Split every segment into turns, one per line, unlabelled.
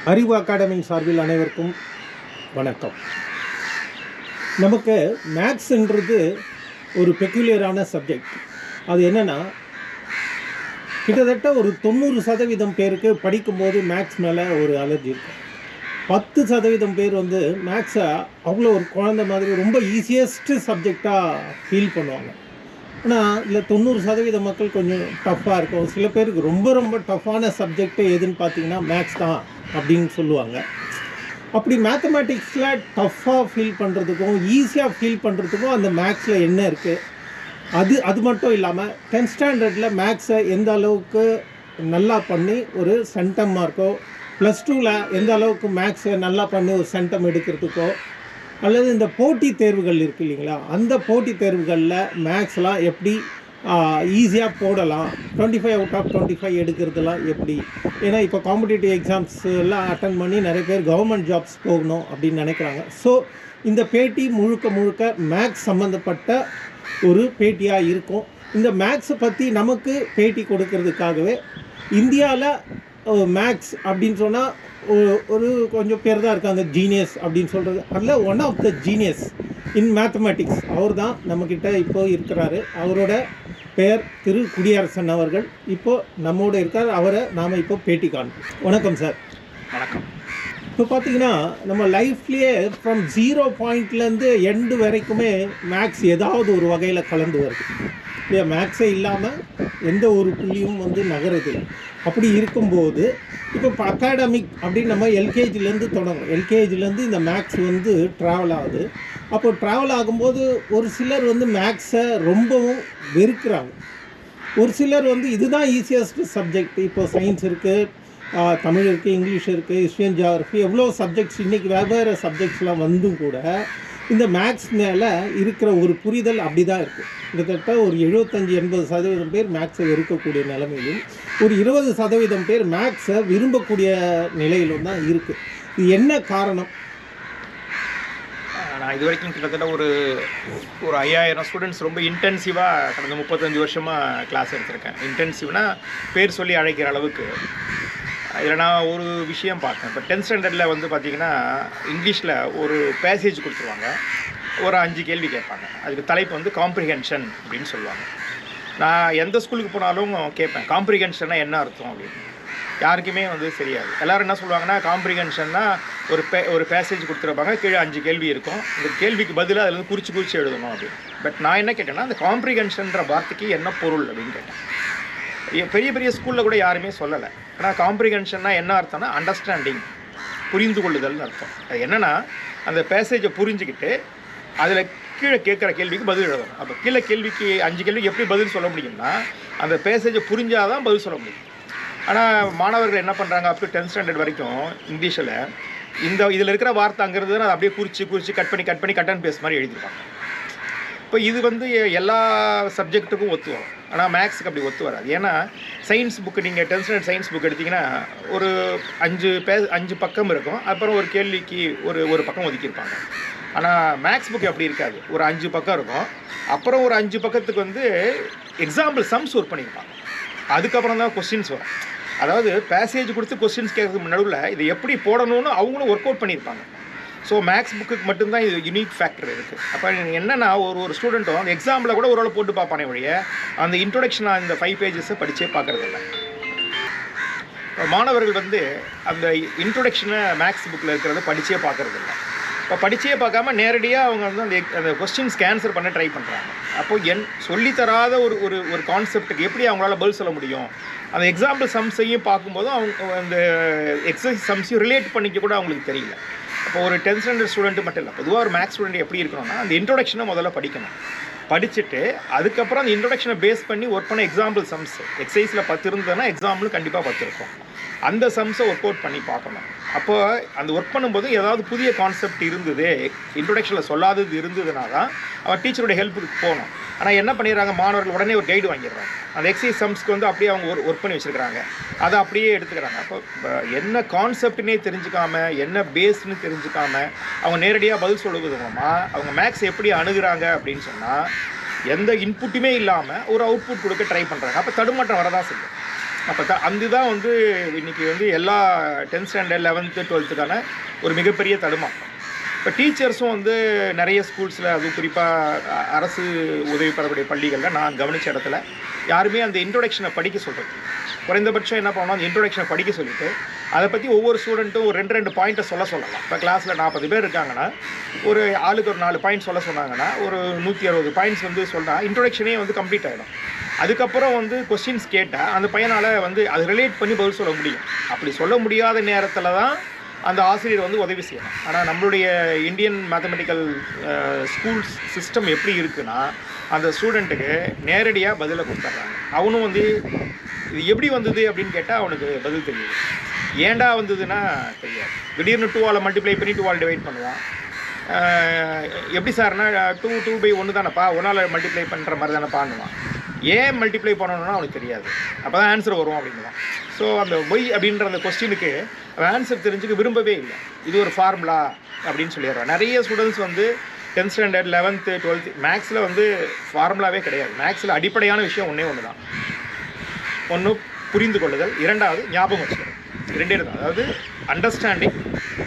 அறிவு அகாடமி சார்பில் அனைவருக்கும் வணக்கம். நமக்கு மேக்ஸ்ன்றது ஒரு பெக்யூலியரான சப்ஜெக்ட். அது என்னென்னா, கிட்டத்தட்ட ஒரு 90% பேருக்கு படிக்கும்போது மேக்ஸ் மேலே ஒரு அலர்ஜி இருக்கும். 10% பேர் மேக்ஸை அவ்வளோ ஒரு குழந்தை மாதிரி ரொம்ப ஈஸியஸ்ட்டு சப்ஜெக்டாக ஃபீல் பண்ணுவாங்க. ஆனால் இல்லை 90% மக்கள் கொஞ்சம் டஃப்பாக இருக்கும். சில பேருக்கு ரொம்ப ரொம்ப டஃப்பான சப்ஜெக்ட்டு எதுன்னு பார்த்தீங்கன்னா மேக்ஸ் தான் அப்படின்னு சொல்லுவாங்க. அப்படி மேத்தமேட்டிக்ஸில் டஃப்பாக ஃபீல் பண்ணுறதுக்கும் ஈஸியாக ஃபீல் பண்ணுறதுக்கும் அந்த மேக்ஸில் என்ன இருக்குது, அது மட்டும் இல்லாமல் 10th ஸ்டாண்டர்டில் மேக்ஸை எந்த அளவுக்கு நல்லா பண்ணி ஒரு சென்டம் மார்க்கோ, +2ல் எந்த அளவுக்கு மேக்ஸை நல்லா பண்ணி ஒரு சென்டம் எடுக்கிறதுக்கோ, அல்லது இந்த போட்டித் தேர்வுகள் இருக்குது இல்லைங்களா, அந்த போட்டித் தேர்வுகளில் மேக்ஸ்லாம் எப்படி ஈஸியாக போடலாம், 25 out of 25 எடுக்கிறதுலாம் எப்படி. ஏன்னா இப்போ காம்படிட்டிவ் எக்ஸாம்ஸ் எல்லாம் அட்டன் பண்ணி நிறைய பேர் கவர்மெண்ட் ஜாப்ஸ் போகணும் அப்படின்னு நினைக்கிறாங்க. ஸோ இந்த பேட்டி முழுக்க மேக்ஸ் சம்மந்தப்பட்ட ஒரு பேட்டியாக இருக்கும். இந்த மேக்ஸை பற்றி நமக்கு பேட்டி கொடுக்கறதுக்காகவே இந்தியாவில் மேக்ஸ் அப்படின்னு சொன்னால் ஒரு கொஞ்சம் பேர் தான் இருக்காங்க ஜீனியஸ் அப்படின்னு சொல்கிறது. அதில் one of the genius in mathematics அவர் தான் நம்மக்கிட்ட இப்போ இருக்கிறாரு. அவரோட பெயர் திரு குடியரசன் அவர்கள். இப்போது நம்மோடு இருக்கார். அவரை நாம் இப்போ பேட்டி காண்போம். வணக்கம் சார்.
வணக்கம்.
இப்போ பார்த்தீங்கன்னா நம்ம லைஃப்லேயே ஃப்ரம் 0 பாயிண்ட்லேருந்து எண்டு வரைக்குமே மேக்ஸ் ஏதாவது ஒரு வகையில் கலந்து வருது இல்லையா. மேக்ஸே இல்லாமல் எந்த ஒரு புள்ளியும் நகருது. அப்படி இருக்கும்போது இப்போ அகாடமிக் அப்படின்னு நம்ம எல்கேஜிலேருந்து தொடங்கும். எல்கேஜிலேருந்து இந்த மேக்ஸ் ட்ராவல் ஆகுது. அப்போ ட்ராவல் ஆகும்போது ஒரு சிலர் மேக்ஸை ரொம்பவும் வெறுக்கிறாங்க. ஒரு சிலர் இதுதான் ஈஸியஸ்ட் சப்ஜெக்ட். இப்போ சயின்ஸ் இருக்குது, தமிழ் இருக்குது, இங்கிலீஷ் இருக்குது, ஹிஸ்ட்ரி அண்ட் ஜியாகிரஃபி, எவ்வளோ சப்ஜெக்ட்ஸ் இன்றைக்கி வெவ்வேறு சப்ஜெக்ட்ஸ்லாம் கூட இந்த மேக்ஸ் மேலே இருக்கிற ஒரு புரிதல் அப்படி தான் இருக்குது. கிட்டத்தட்ட ஒரு 75-80% பேர் மேக்ஸை வெறுக்கக்கூடிய நிலைமையிலும், ஒரு 20% பேர் மேக்ஸை விரும்பக்கூடிய நிலையிலும் தான் இருக்குது. இது என்ன காரணம்?
நான் இது வரைக்கும் கிட்டத்தட்ட ஒரு 5000 ஸ்டூடெண்ட்ஸ் ரொம்ப இன்டென்சிவாக கடந்த 35 வருஷமாக கிளாஸ் எடுத்திருக்கேன். இன்டென்சிவ்னால் பேர் சொல்லி அழைக்கிற அளவுக்கு. இதில் நான் ஒரு விஷயம் பார்த்தேன். இப்போ 10th ஸ்டாண்டர்டில் பார்த்திங்கன்னா இங்கிலீஷில் ஒரு பேசேஜ் கொடுத்துருவாங்க, ஒரு 5 கேள்வி கேட்பாங்க. அதுக்கு தலைப்பு காம்ப்ரிஹென்ஷன் அப்படின்னு சொல்லுவாங்க. நான் எந்த ஸ்கூலுக்கு போனாலும் கேட்பேன், காம்ப்ரிஹென்ஷன்னா என்ன அர்த்தம் அப்படின்னு. யாருக்குமே தெரியாது. எல்லோரும் என்ன சொல்லுவாங்கன்னா, காம்ப்ரிஹென்ஷன்னா ஒரு பேசேஜ் கொடுத்துருப்பாங்க, கீழே 5 கேள்வி இருக்கும், இந்த கேள்விக்கு பதிலாக அதில் குறித்து எழுதணும் அப்படின்னு. பட் நான் என்ன கேட்டேன்னா, அந்த காம்ப்ரிஹென்ஷன்ற வார்த்தைக்கு என்ன பொருள் அப்படின்னு கேட்டேன். பெரிய பெரிய ஸ்கூலில் கூட யாருமே சொல்லலை. ஆனால் காம்ப்ரிஹென்ஷன்னா என்ன அர்த்தம்னா அண்டர்ஸ்டாண்டிங், புரிந்து கொள்ளுதல்னு அர்த்தம். அது என்னென்னா, அந்த பேசேஜை புரிஞ்சுக்கிட்டு அதில் கீழே கேட்குற கேள்விக்கு பதில் எழுதணும். அப்போ கீழே கேள்விக்கு 5 கேள்விக்கு எப்படி பதில் சொல்ல முடியும்னா, அந்த பேசேஜை புரிஞ்சால் தான் பதில் சொல்ல முடியும். ஆனால் மாணவர்கள் என்ன பண்ணுறாங்க, அப் டு 10th ஸ்டாண்டர்ட் வரைக்கும் இங்கிலீஷில் இதில் இருக்கிற வார்த்தை அங்கிறது அதை அப்படியே குறித்து கட் பண்ணி கட் அண்ட் பேஸ்ட் மாதிரி எழுதிருப்பாங்க. இப்போ இது எல்லா சப்ஜெக்ட்டுக்கும் ஒத்து வரும். ஆனால் மேக்ஸுக்கு அப்படி ஒத்து வராது. ஏன்னா சயின்ஸ் புக்கு, நீங்கள் 10th ஸ்டாண்டர்ட் சயின்ஸ் புக் எடுத்திங்கன்னா ஒரு 5 பக்கம் இருக்கும், அப்புறம் ஒரு கேள்விக்கு ஒரு பக்கம் ஒதுக்கியிருப்பாங்க. ஆனால் மேக்ஸ் புக்கு அப்படி இருக்காது. ஒரு 5 பக்கம் இருக்கும், அப்புறம் ஒரு 5 பக்கத்துக்கு எக்ஸாம்பிள் சம்ஸ் ஒர்க் பண்ணியிருப்பாங்க. அதுக்கப்புறம் தான் கொஸ்டின்ஸ் வரும். அதாவது பேசேஜ் கொடுத்து கொஸ்டின்ஸ் கேட்கறதுக்கு நடுவில் இதை எப்படி போடணும்னு அவங்களும் ஒர்க் அவுட் பண்ணியிருப்பாங்க. ஸோ மேக்ஸ் புக்குக்கு மட்டும்தான் இது யூனிக் ஃபேக்டர் இருக்குது. அப்போ என்னென்னா, ஒரு ஸ்டூடெண்ட்டும் அந்த எக்ஸாமில் கூட ஓரளவு போட்டு பார்ப்பானே ஒழிய அந்த இன்ட்ரொடக்ஷனாக இந்த 5 பேஜஸை படித்தே பார்க்குறதில்ல. மாணவர்கள் அந்த இன்ட்ரொடக்ஷனை மேக்ஸ் புக்கில் இருக்கிறத படித்தே பார்க்குறதில்ல. இப்போ படித்தே பார்க்காம நேரடியாக அவங்க அந்த கொஸ்டின்ஸ்க்கு ஆன்சர் பண்ண ட்ரை பண்ணுறாங்க. அப்போது சொல்லித்தராத ஒரு கான்செப்ட்டுக்கு எப்படி அவங்களால பதில் சொல்ல முடியும்? அந்த எக்ஸாம்பிள் சம்ஸையும் பார்க்கும்போதும் அவங்க அந்த எக்ஸசைஸ் சம்ஸையும் ரிலேட் பண்ணிக்க கூட அவங்களுக்கு தெரியல. அப்போ ஒரு 10th ஸ்டாண்டர்ட் ஸ்டூடெண்ட்டு மட்டும் இல்லை, பொதுவாக ஒரு மேக்ஸ் ஸ்டூடெண்ட் எப்படி இருக்கணும்னா, அந்த இன்ட்ரொடக்ஷனை முதல்ல படிக்கணும். படிச்சுட்டு அதுக்கப்புறம் அந்த இன்ட்ரொடக்ஷனை பேஸ் பண்ணி ஒர்க் பண்ண எக்ஸாம்பிள் சம்ஸ், எக்ஸசைஸில் 10 இருந்ததுன்னா எக்ஸாம்பிள் கண்டிப்பாக 10 இருக்கும். அந்த சம்ஸை ஒர்க் அவுட் பண்ணி பார்க்கணும். அப்போ அந்த ஒர்க் பண்ணும்போது ஏதாவது புதிய கான்செப்ட் இருந்தது, இன்ட்ரொடக்ஷனில் சொல்லாதது இருந்ததுனா தான் அவன் டீச்சருடைய ஹெல்ப்புக்கு போகணும். ஆனால் என்ன பண்ணிடுறாங்க, மாணவர்கள் உடனே ஒரு கைடு வாங்கிடுறாங்க. அந்த எக்ஸசைஸ் சம்ஸ்க்கு அப்படியே அவங்க ஒர்க் பண்ணி வச்சுருக்கிறாங்க, அதை அப்படியே எடுத்துக்கிறாங்க. அப்போ என்ன கான்செப்ட்னே தெரிஞ்சுக்காமல், என்ன பேஸ்ன்னு தெரிஞ்சுக்காமல் அவங்க நேரடியாக பதில் சொல்லுவது மூலமாக அவங்க மேக்ஸ் எப்படி அணுகுறாங்க அப்படின்னு சொன்னால், எந்த இன்புட்டுமே இல்லாமல் ஒரு அவுட்புட் கொடுக்க ட்ரை பண்ணுறாங்க. அப்போ தடுமாற்றம் வரதான் செய்யும். அப்போ தான் அதுதான் வந்து இன்றைக்கி வந்து எல்லா 10th ஸ்டாண்டர்ட் 11th 12th ஒரு மிகப்பெரிய தடுமாற்றம். இப்போ டீச்சர்ஸும் வந்து நிறைய ஸ்கூல்ஸில், அது குறிப்பாக அரசு உதவி பெறக்கூடிய பள்ளிகளில் நான் கவனித்த இடத்துல யாருமே அந்த இன்ட்ரொடக்ஷனை படிக்க சொல்கிறது. குறைந்தபட்சம் என்ன பண்ணணும், அந்த இன்ட்ரொடக்ஷனை படிக்க சொல்லிவிட்டு அதை பற்றி ஒவ்வொரு ஸ்டூடெண்ட்டும் ஒரு 2 பாயிண்ட்டை சொல்லலாம். இப்போ கிளாஸில் 40 பேர் இருக்காங்கன்னா ஒரு ஆளுக்கு ஒரு 4 பாயிண்ட் சொல்ல சொன்னாங்கன்னா ஒரு 160 பாயிண்ட்ஸ் வந்து சொன்னால் இன்ட்ரொடக்ஷனே வந்து கம்ப்ளீட் ஆகிடும். அதுக்கப்புறம் வந்து கொஸ்டின்ஸ் கேட்டால் அந்த பையனால் வந்து அது ரிலேட் பண்ணி பதில் சொல்ல முடியும். அப்படி சொல்ல முடியாத நேரத்தில் தான் அந்த ஆசிரியர் வந்து உதவி செய்யணும். ஆனால் நம்மளுடைய இந்தியன் மேத்தமெட்டிக்கல் ஸ்கூல்ஸ் சிஸ்டம் எப்படி இருக்குன்னா, அந்த ஸ்டூடெண்ட்டுக்கு நேரடியாக பதிலை கொடுத்துட்றாங்க. அவனும் வந்து இது எப்படி வந்தது அப்படின்னு கேட்டால் அவனுக்கு பதில் தெரியுது. ஏண்டா வந்ததுன்னா தெரியாது. திடீர்னு 2ஆல் மல்டிப்ளை பண்ணி 2ஆல் டிவைட் பண்ணுவான். எப்படி சார்னா 2/1 தானேப்பா, 1ஆல் மல்டிப்ளை பண்ணுற மாதிரி தானேப்பான்னுவான். ஏன் மல்டிப்ளை பண்ணணும்னா அவனுக்கு தெரியாது. அப்போ தான் ஆன்சர் வரும் அப்படின்னுவான். ஸோ அந்த ஒய் அப்படின்ற அந்த கொஸ்டினுக்கு ஆன்சர் தெரிஞ்சுக்க விரும்பவே இல்லை. இது ஒரு ஃபார்முலா அப்படின்னு சொல்லிடுறான். நிறைய ஸ்டூடெண்ட்ஸ் வந்து 10th ஸ்டாண்டர்ட் 11th 12th மேக்ஸில் வந்து ஃபார்முலாவே கிடையாது. மேக்ஸில் அடிப்படையான விஷயம் ஒன்று தான். ஒன்று புரிந்து கொள்ளுதல், 2வது ஞாபகம் வச்சுக்கிறது. 2 தான். அதாவது understanding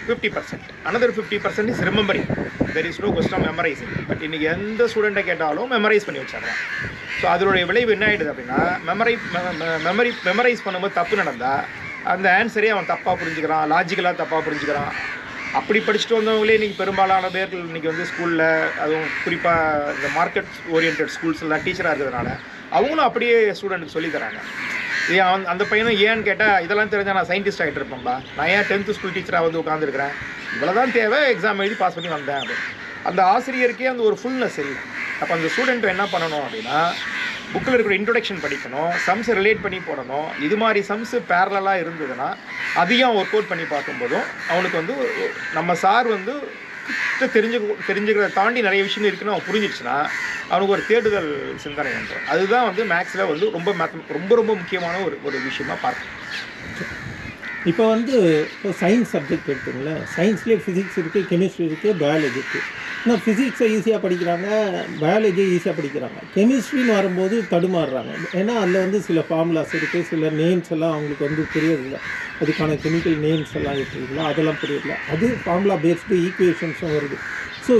50%, another 50% is remembering. There is no question of memorising. But இன்றைக்கி எந்த ஸ்டூடெண்ட்டை கேட்டாலும் மெமரைஸ் பண்ணி வச்சிடறான். ஸோ அதனுடைய விளைவு என்ன ஆகிடுது அப்படின்னா, மெமரைஸ் பண்ணும்போது தப்பு நடந்தால் அந்த ஆன்சரே அவன் தப்பாக புரிஞ்சுக்கிறான், லாஜிக்கலாக தப்பாக புரிஞ்சுக்கிறான். அப்படி படிச்சுட்டு வந்தவங்களே இன்றைக்கி பெரும்பாலான பேர்கள் இன்றைக்கி வந்து ஸ்கூலில், அதுவும் குறிப்பாக இந்த மார்க்கெட் ஓரியன்ட் ஸ்கூல்ஸ்லாம் டீச்சராக இருக்கிறதுனால அவங்களும் அப்படியே ஸ்டூடெண்ட்டுக்கு சொல்லித்தராங்க. அந்த பையனும் ஏன்னு கேட்டால், இதெல்லாம் தெரிஞ்சால் நான் சயின்டிஸ்ட் ஆகிட்டு இருப்பேன்ப்பா, நான் ஏன் 10th ஸ்கூல் டீச்சராக வந்து உட்காந்துருக்கிறேன், இவ்வளோ தான் தேவை, எக்ஸாம் எழுதி பாஸ் பண்ணி வந்தேன் அப்படின்னு. அந்த ஆசிரியருக்கே அந்த ஒரு ஃபுல்னஸ் இல்லை. அப்போ அந்த ஸ்டூடெண்ட் என்ன பண்ணணும் அப்படின்னா, புக்கில் இருக்கிற இன்ட்ரொடக்ஷன் படிக்கணும், சம்ஸை ரிலேட் பண்ணி போடணும். இது மாதிரி சம்ஸு பேரலாக இருந்ததுன்னா அதையும் ஒர்க் அவுட் பண்ணி பார்க்கும்போதும் அவனுக்கு வந்து நம்ம சார் வந்து தெரிஞ்சுக்கிறத தாண்டி நிறைய விஷயம் இருக்குன்னு அவன் புரிஞ்சிடுச்சுன்னா அவனுக்கு ஒரு தேடுதல் சிந்தனை வந்துடும். அதுதான் வந்து மேக்ஸில் வந்து ரொம்ப ரொம்ப முக்கியமான ஒரு விஷயமா பார்க்கணும்.
இப்போ வந்து இப்போ சயின்ஸ் சப்ஜெக்ட் எடுத்துங்களேன். சயின்ஸ்லேயே ஃபிசிக்ஸ் இருக்குது, கெமிஸ்ட்ரி இருக்குது, பயாலஜி இருக்குது. ஆனால் ஃபிசிக்ஸை ஈஸியாக படிக்கிறாங்க, பயாலஜியை ஈஸியாக படிக்கிறாங்க. கெமிஸ்ட்ரின்னு வரும்போது தடுமாறுறாங்க. ஏன்னா அதில் வந்து சில ஃபார்முலாஸ் இருக்குது, சில நேம்ஸ் எல்லாம் அவங்களுக்கு வந்து புரியறதில்ல. அதுக்கான கெமிக்கல் நேம்ஸ் எல்லாம் இருக்குதுங்களா, அதெல்லாம் புரியல. அது ஃபார்முலா பேஸ்டு ஈக்குவேஷன்ஸும் வருது. ஸோ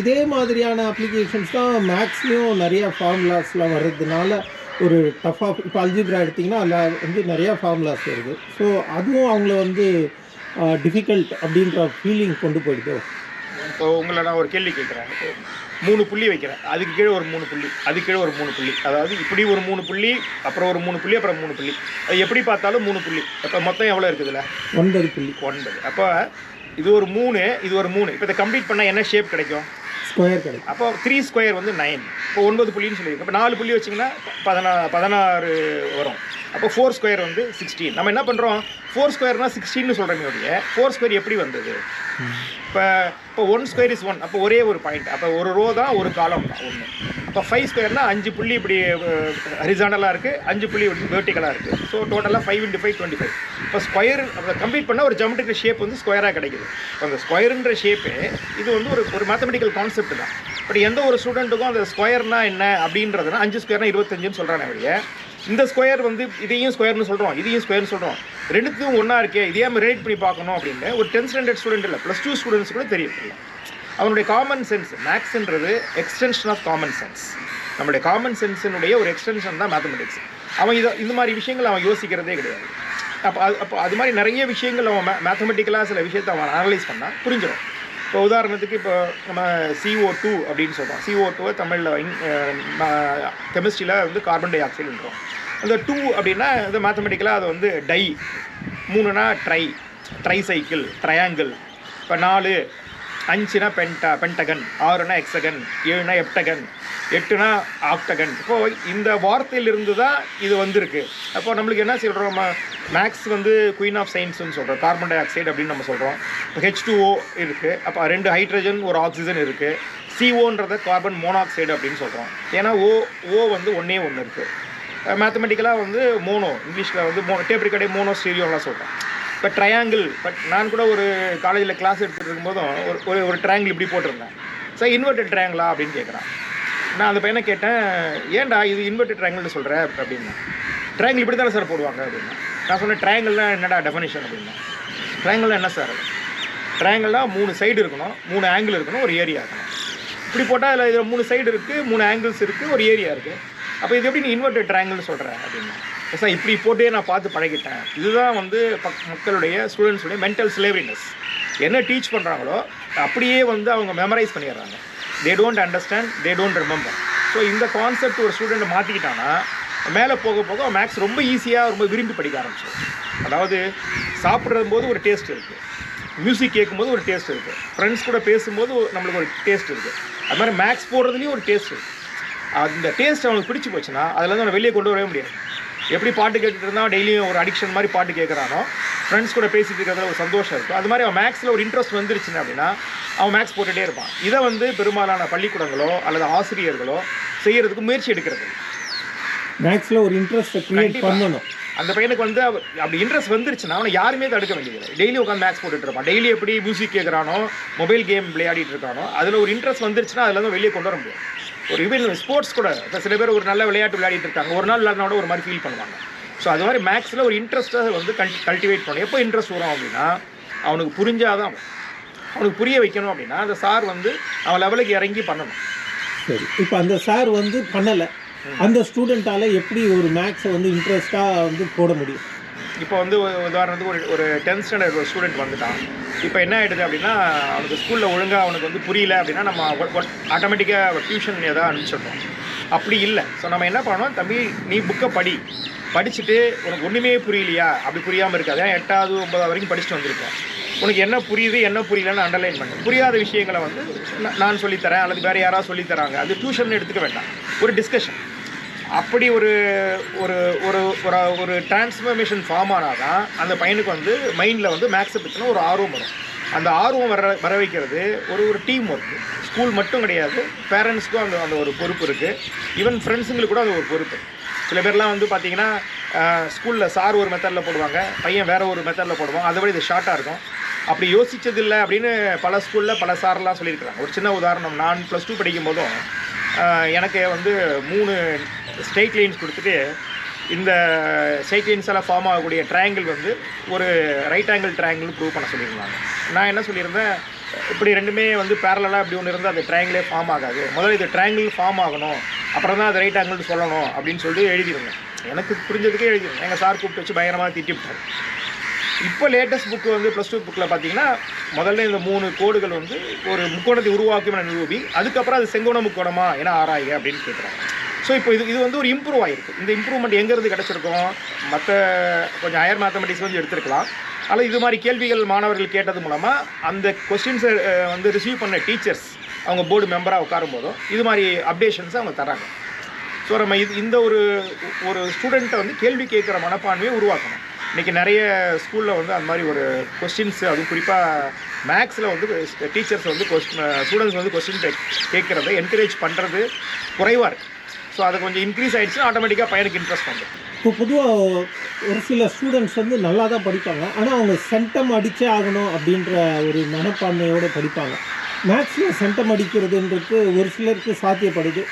இதே மாதிரியான அப்ளிகேஷன்ஸ் தான் மேக்ஸ்லேயும் நிறையா ஃபார்முலாஸ்லாம் வர்றதுனால ஒரு டஃப்பாக. இப்போ அல்ஜிப்ரா எடுத்திங்கன்னா அதில் வந்து நிறையா ஃபார்முலாஸ் வருது. ஸோ அதுவும் அவங்கள வந்து டிஃபிகல்ட் அப்படின்ற ஃபீலிங் கொண்டு போயிடுதோ.
இப்போ உங்களை நான் ஒரு கேள்வி கேட்குறேன். 3 புள்ளி வைக்கிறேன், அதுக்கு கீழே ஒரு 3 புள்ளி, அதுக்கு கீழே ஒரு 3 புள்ளி, அதாவது இப்படி ஒரு 3 புள்ளி, அப்புறம் ஒரு 3 புள்ளி, அப்புறம் 3 புள்ளி, அது எப்படி பார்த்தாலும் 3 புள்ளி. அப்போ மொத்தம் எவ்வளோ இருக்குதுல்ல?
9 புள்ளி.
9. அப்போ இது ஒரு 3, இது ஒரு 3. இப்போ இதை கம்ப்ளீட் பண்ணால் என்ன ஷேப் கிடைக்கும்?
ஸ்கொயர் கிடைக்கும்.
அப்போ 3 ஸ்கொயர் வந்து 9. இப்போ 9 புள்ளின்னு சொல்லியிருக்கு. இப்போ 4 புள்ளி வச்சிங்கன்னா 16 வரும். அப்போ 4 ஸ்கொயர் வந்து 16. நம்ம என்ன பண்ணுறோம், 4 ஸ்கொயர்னால் 16னு சொல்கிறோமே ஒழிய 4 ஸ்கொயர் எப்படி வந்தது? இப்போ 1 ஸ்கொயர் இஸ் 1. அப்போ ஒரே ஒரு பாயிண்ட், அப்போ ஒரு ரோ தான், ஒரு காலம் தான் 1. அப்போ 5 ஸ்கொயர்னால் 5 புள்ளி இப்படி ஹரிசாண்டலாக இருக்குது, 5 புள்ளி வெர்டிக்கலாக இருக்குது. ஸோ டோட்டலாக 5 × 5 25. இப்போ ஸ்கொயர் அதை கம்ப்ளீட் பண்ணால் ஒரு ஜியோமெட்ரிக்கல் ஷேப் வந்து ஸ்கொயராக கிடைக்குது. அந்த ஸ்கொயருன்ற ஷேப்பே இது வந்து ஒரு மேத்தமெட்டிக்கல் கான்செப்ட் தான். பட் எந்த ஒரு ஸ்டூடெண்ட்டுக்கும் அந்த ஸ்கொயர்னா என்ன அப்படின்றதுனா 5 ஸ்கொயர்னா 25ன்னு சொல்கிறானே வழிய, இந்த ஸ்கொயர் வந்து இதையும் ஸ்கொயர்னு சொல்கிறோம், இதையும் ஸ்கொயர்னு சொல்கிறோம், ரெண்டுத்தையும் ஒன்றா இருக்கே, இதையே நம்ம ரிலேட் பண்ணி பார்க்கணும் அப்படின்னு ஒரு 10th ஸ்டாண்டர்ட் ஸ்டூடெண்ட் இல்லை, +2 ஸ்டூடெண்ட்ஸ் கூட தெரியும். அவனுடைய காமன் சென்ஸ், மேக்ஸ்ன்றது எக்ஸ்டென்ஷன் ஆஃப் காமன் சென்ஸ். நம்மளுடைய காமன் சென்ஸினுடைய ஒரு எக்ஸ்டென்ஷன் தான் மேத்தமெட்டிக்ஸ். அவன் இந்த மாதிரி விஷயங்கள் அவன் யோசிக்கிறதே கிடையாது. அப்போ அது மாதிரி நிறைய விஷயங்கள் அவன் மேத்தமெட்டிக்கலாக சில விஷயத்தை அவன் அனலைஸ் பண்ணால் புரிஞ்சிடும். இப்போ உதாரணத்துக்கு இப்போ நம்ம CO2 அப்படின்னு சொல்கிறோம். CO2 தமிழில் கெமிஸ்ட்ரியில் வந்து கார்பன் டை ஆக்சைடுன்றோம். அந்த 2 அப்படின்னா இது மேத்தமெட்டிக்கலாக அது வந்து டை, 3னா ட்ரை சைக்கிள், ட்ரையாங்கிள். இப்போ 4, 5னா பென்டகன், 6னா எக்ஸகன், 7னா எப்டகன், 8னா ஆக்டகன். இப்போது இந்த வார்த்தையிலிருந்து தான் இது வந்திருக்கு. அப்போ நம்மளுக்கு என்ன சொல்கிறோம், மேக்ஸ் வந்து குயின் ஆஃப் சயின்ஸ்னு சொல்கிறோம். கார்பன் டை ஆக்சைடு அப்படின்னு நம்ம சொல்கிறோம். இப்போ H2O இருக்குது, அப்போ 2 ஹைட்ரஜன் ஒரு ஆக்சிஜன் இருக்குது. CO கார்பன் மோனாக்சைடு அப்படின்னு சொல்கிறோம். ஏன்னா O வந்து ஒன்றே ஒன்று இருக்குது. மேத்தமெட்டிக்கலாக வந்து மோனோ, இங்கிலீஷில் வந்து டேப் ரெக்கார்டே மோனோ ஸ்டீரியோலாம் சொல்கிறோம். இப்போ ட்ரையாங்கிள், பட் நான் கூட ஒரு காலேஜில் கிளாஸ் எடுத்துகிட்டு இருக்கும்போதும் ஒரு ட்ரையாங்கிள் இப்படி போட்டிருந்தேன். சார் இன்வெர்டட் ட்ரையாங்கிளா அப்படின்னு கேட்குறான். நான் அந்த பையனை கேட்டேன், ஏன்டா இது இன்வெர்டட் ட்ரையாங்கிள்னு சொல்கிற அப்படின்னா, ட்ரையாங்கிள் இப்படி தானே சார் போடுவாங்க அப்படின்னா. நான் சொன்னேன் ட்ரையாங்கிள்னால் என்னடா டெஃபினேஷன் அப்படின்னா. ட்ரையாங்கிள்னால் என்ன சார்? ட்ரையாங்கிள்னால் 3 சைடு இருக்கணும், 3 ஆங்கிள் இருக்கணும், ஒரு ஏரியா இருக்கணும். இப்படி போட்டால் இதில் 3 சைடு இருக்குது, 3 ஆங்கிள்ஸ் இருக்குது, ஒரு ஏரியா இருக்குது. அப்போ இது எப்படி நீ இன்வெர்டட் ட்ரையாங்கிள்னு சொல்கிறேன் அப்படின்னா. சார் இப்படி போட்டே நான் பார்த்து பழகிட்டேன். இதுதான் வந்து மக்களுடைய ஸ்டூடெண்ட்ஸுடைய மென்டல் ஸ்லேவரினஸ். என்ன டீச் பண்ணுறாங்களோ அப்படியே வந்து அவங்க மெமரைஸ் பண்ணிடுறாங்க. They don't understand, they don't remember. So இந்த கான்செப்ட் ஒரு ஸ்டூடெண்ட்டை மாற்றிக்கிட்டான்னா மேலே போக போக மேக்ஸ் ரொம்ப ஈஸியாக ரொம்ப விரும்பி படிக்க ஆரம்பிச்சிடும். அதாவது சாப்பிட்றது போது ஒரு டேஸ்ட் இருக்குது, மியூசிக் கேட்கும்போது ஒரு டேஸ்ட் இருக்குது, ஃப்ரெண்ட்ஸ் கூட பேசும்போது நம்மளுக்கு ஒரு டேஸ்ட் இருக்குது. அது மாதிரி மேக்ஸ் போடுறதுலேயும் ஒரு டேஸ்ட் இருக்குது. அந்த டேஸ்ட் அவனுக்கு பிடிச்சி போச்சுன்னா அதுலேருந்து அவனை வெளியே கொண்டு வரவே முடியாது. எப்படி பாட்டு கேட்டுட்டு இருந்தால் டெய்லியும் ஒரு அடிக்ஷன் மாதிரி பாட்டு கேட்குறானோ, ஃப்ரெண்ட்ஸ் கூட பேசிட்டு இருக்கிறதுல ஒரு சந்தோஷம் இருக்கும். அது மாதிரி அவன் மேக்ஸில் ஒரு இன்ட்ரெஸ்ட் வந்துருச்சுன்னு அப்படின்னா அவன் மேக்ஸ் போட்டுகிட்டே இருப்பான். இதை வந்து பெரும்பாலான பள்ளிக்கூடங்களோ அல்லது ஆசிரியர்களோ செய்கிறதுக்கு முயற்சி எடுக்கிறது.
மேக்ஸில் ஒரு இன்ட்ரெஸ்ட்டை க்ரியேட் பண்ணணும்.
அந்த பையனுக்கு வந்து அப்படி இன்ட்ரெஸ்ட் வந்துருச்சுன்னா அவனை யாருமே தடுக்க வேண்டியதில்லை. டெய்லி உட்காந்து மேக்ஸ் போட்டுட்டு இருப்பான். டெய்லி எப்படி மியூசிக் கேட்குறானோ, மொபைல் கேம் விளையாடிட்டு இருக்கானோ, அதில் ஒரு இன்ட்ரெஸ்ட் வந்துருச்சுன்னா அதில் வெளியே கொண்டு வர முடியும். ஒரு ஈவன் ஸ்போர்ட்ஸ் கூட இப்போ சில பேர் ஒரு நல்ல விளையாட்டு விளையாடிட்டு இருக்காங்க, ஒரு நாள் விளையாடினோட ஒரு மாதிரி ஃபீல் பண்ணுவாங்க. ஸோ அது மாதிரி மேக்ஸில் ஒரு இன்ட்ரெஸ்ட்டை வந்து கல்டிவேட் பண்ணணும். எப்போ இன்ட்ரெஸ்ட் வரும் அப்படின்னா அவனுக்கு புரிஞ்சாதான், அவனுக்கு புரிய வைக்கணும். அப்படின்னா அந்த சார் வந்து அவன் லெவலுக்கு இறங்கி பண்ணணும்.
சரி, இப்போ அந்த சார் வந்து பண்ணலை, அந்த ஸ்டூடெண்ட்டால் எப்படி ஒரு மேக்ஸை வந்து இன்ட்ரெஸ்ட்டாக வந்து போட முடியும்?
இப்போ வந்து உதாரணத்துக்கு ஒரு 10th ஸ்டாண்டர்ட் ஒரு ஸ்டூடெண்ட் வந்துட்டான். இப்போ என்ன ஆகிடுது அப்படின்னா அவனுக்கு ஸ்கூலில் ஒழுங்காக அவனுக்கு வந்து புரியல அப்படின்னா நம்ம ஆட்டோமேட்டிக்காக டியூஷன் ஏதாவது அனுப்பிச்சிடுறோம். அப்படி இல்லை. ஸோ நம்ம என்ன பண்ணணும், தம்பி நீ புக்கை படிச்சுட்டு உனக்கு ஒன்றுமே புரியலையா, அப்படி புரியாமல் இருக்காது. 8வது 9வது வரைக்கும் படிச்சுட்டு வந்திருக்கேன். உனக்கு என்ன புரியுது என்ன புரியலன்னு அண்டர்லைன் பண்ணு. புரியாத விஷயங்களை வந்து நான் சொல்லித்தரேன் அல்லது வேறு யாராவது சொல்லித்தராங்க, அது டியூஷன் எடுத்துக்க வேண்டாம், ஒரு டிஸ்கஷன். அப்படி ஒரு ஒரு ஒரு ஒரு டிரான்ஸ்ஃபர்மேஷன் ஃபார்ம் ஆனால் தான் அந்த பையனுக்கு வந்து மைண்டில் வந்து மேக்ஸை பற்றின ஒரு ஆர்வம் வரும். அந்த ஆர்வம் வர வைக்கிறது ஒரு டீம் ஒர்க்கு. ஸ்கூல் மட்டும் கிடையாது, பேரண்ட்ஸ்க்கும் அந்த ஒரு பொறுப்பு இருக்குது. ஈவன் ஃப்ரெண்ட்ஸுங்களுக்கு கூட அது ஒரு பொறுப்பு. சில பேர்லாம் வந்து பார்த்திங்கன்னா ஸ்கூலில் சார் ஒரு மெத்தடில் போடுவாங்க, பையன் வேறு ஒரு மெத்தடில் போடுவான். அதை விட இது ஷார்ட்டாக இருக்கும். அப்படி யோசித்ததில்லை அப்படின்னு பல ஸ்கூலில் பல சார்லாம் சொல்லியிருக்கிறாங்க. ஒரு சின்ன உதாரணம், நான் +2 படிக்கும் போதும் எனக்கு வந்து 3 ஸ்ட்ரெயிட் லைன்ஸ் கொடுத்துட்டு இந்த ஸ்ட்ரெயிட் லைன்ஸ் எல்லாம் ஃபார்ம் ஆகக்கூடிய ட்ரையாங்கிள் வந்து ஒரு ரைட் ஆங்கிள் ட்ரையாங்கிள் ப்ரூவ் பண்ண சொல்லியிருந்தாங்க. நான் என்ன சொல்லியிருந்தேன், இப்படி ரெண்டுமே வந்து பேரலாக இப்படி ஒன்று இருந்தால் அது ட்ரையாங்கிளே ஃபார்ம் ஆகாது, முதல்ல இது ட்ரையாங்கிள் ஃபார்ம் ஆகணும், அப்புறம் தான் அது ரைட் ஆங்கிள் சொல்லணும் அப்படின்னு சொல்லிட்டு எழுதியிருந்தேன். எனக்கு புரிஞ்சதுக்கே எழுதியிருந்தேன். எங்கள் சார் கூப்பிட்டு வச்சு பயங்கரமாக திட்டிவிட்டார். இப்போ லேட்டஸ்ட் புக்கு வந்து +2 புக்கில் பார்த்தீங்கன்னா முதல்ல இந்த 3 கோடுகள் வந்து ஒரு முக்கோணத்தை உருவாக்கும் என நிரூபி, அதுக்கப்புறம் அது செங்கோண முக்கோணமா என ஆராய்க அப்படின்னு கேட்குறாங்க. ஸோ இப்போ இது வந்து ஒரு இம்ப்ரூவ் ஆகிருக்கு. இந்த இம்ப்ரூவ்மெண்ட் எங்கேருந்து கிடச்சிருக்கோம், மற்ற கொஞ்சம் ஹையர் மேத்தமெட்டிக்ஸ் வந்து எடுத்துருக்கலாம். அல்லது இது மாதிரி கேள்விகள் மாணவர்கள் கேட்டது மூலமாக அந்த கொஸ்டின்ஸை வந்து ரிசீவ் பண்ண டீச்சர்ஸ் அவங்க போர்டு மெம்பராக உட்காரும் போதும் இது மாதிரி அப்டேஷன்ஸை அவங்க தராங்க. ஸோ நம்ம இந்த ஒரு ஸ்டூடெண்ட்டை வந்து கேள்வி கேட்குற மனப்பான்மையை உருவாக்கணும். இன்றைக்கி நிறைய ஸ்கூலில் வந்து அந்த மாதிரி ஒரு கொஸ்டின்ஸு, அதுவும் குறிப்பாக மேக்ஸில் வந்து டீச்சர்ஸ் வந்து ஸ்டூடெண்ட்ஸ் வந்து கொஸ்டின் கேட்குறத என்கரேஜ் பண்ணுறது குறைவாக இருக்குது. ஸோ அது கொஞ்சம் இன்க்ரீஸ் ஆகிடுச்சுன்னா ஆட்டோமேட்டிக்காக பையனுக்கு இன்ட்ரெஸ்ட் வந்துடும்.
இப்போ பொதுவாக ஒரு சில ஸ்டூடெண்ட்ஸ் வந்து நல்லா தான் படிப்பாங்க, ஆனால் அவங்க சென்டம் அடித்தே ஆகணும் அப்படின்ற ஒரு மனப்பான்மையோடு படிப்பாங்க. மேக்ஸில் சென்டம் அடிக்கிறதுன்றது ஒரு சிலருக்கு சாத்தியப்படுது,